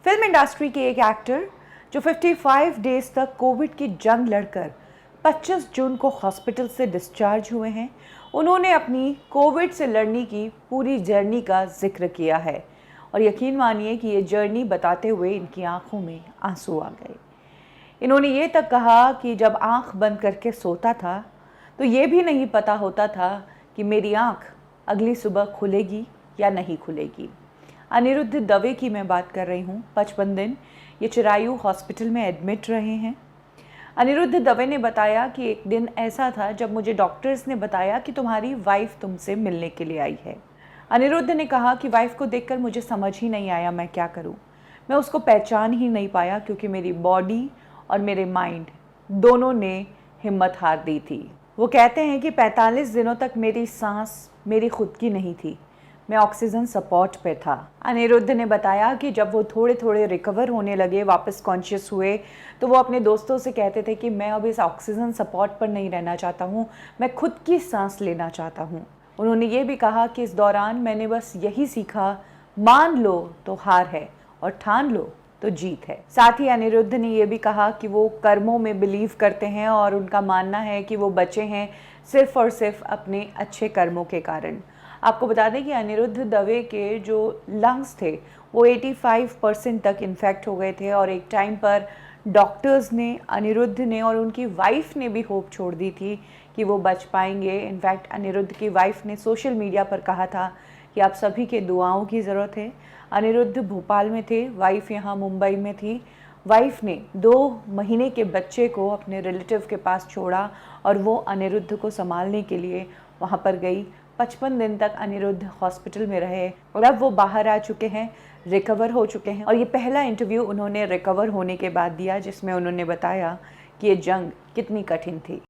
Film industry के एक actor जो 55 डेज तक कोविड की जंग लड़कर 25 जून को हॉस्पिटल से डिस्चार्ज हुए हैं, उन्होंने अपनी कोविड से लड़ने की पूरी जर्नी का जिक्र किया है और यकीन मानिए कि ये जर्नी बताते हुए इनकी आंखों में आंसू आ गए। इन्होंने ये तक कहा कि जब आंख बंद करके सोता था तो ये भी नहीं पता होता था कि मेरी आंख अगली सुबह खुलेगी या नहीं खुलेगी। अनिरुद्ध दवे की मैं बात कर रही हूँ। 55 दिन ये चिरायू हॉस्पिटल में एडमिट रहे हैं। अनिरुद्ध दवे ने बताया कि एक दिन ऐसा था जब मुझे डॉक्टर्स ने बताया कि तुम्हारी वाइफ तुमसे मिलने के लिए आई है। अनिरुद्ध ने कहा कि वाइफ को देखकर मुझे समझ ही नहीं आया मैं क्या करूं। मैं उसको पहचान ही नहीं पाया क्योंकि मेरी बॉडी और मेरे माइंड दोनों ने हिम्मत हार दी थी। वो कहते हैं कि 45 दिनों तक मेरी सांस मेरी खुद की नहीं थी, मैं ऑक्सीजन सपोर्ट पे था। अनिरुद्ध ने बताया कि जब वो थोड़े थोड़े रिकवर होने लगे, वापस कॉन्शियस हुए, तो वो अपने दोस्तों से कहते थे कि मैं अब इस ऑक्सीजन सपोर्ट पर नहीं रहना चाहता हूँ, मैं खुद की सांस लेना चाहता हूँ। उन्होंने ये भी कहा कि इस दौरान मैंने बस यही सीखा, मान लो तो हार है और ठान लो तो जीत है। साथ ही अनिरुद्ध ने यह भी कहा कि वो कर्मों में बिलीव करते हैं और उनका मानना है कि वो बचे हैं सिर्फ और सिर्फ अपने अच्छे कर्मों के कारण। आपको बता दें कि अनिरुद्ध दवे के जो लंग्स थे वो 85% तक इन्फेक्ट हो गए थे और एक टाइम पर डॉक्टर्स ने, अनिरुद्ध ने और उनकी वाइफ ने भी होप छोड़ दी थी कि वो बच पाएंगे। इनफैक्ट अनिरुद्ध की वाइफ ने सोशल मीडिया पर कहा था कि आप सभी के दुआओं की ज़रूरत है। अनिरुद्ध भोपाल में थे, वाइफ यहाँ मुंबई में थी। वाइफ ने 2 महीने के बच्चे को अपने रिलेटिव के पास छोड़ा और वो अनिरुद्ध को संभालने के लिए वहाँ पर गई। 55 दिन तक अनिरुद्ध हॉस्पिटल में रहे और अब वो बाहर आ चुके हैं, रिकवर हो चुके हैं। और ये पहला इंटरव्यू उन्होंने रिकवर होने के बाद दिया जिसमें उन्होंने बताया कि ये जंग कितनी कठिन थी।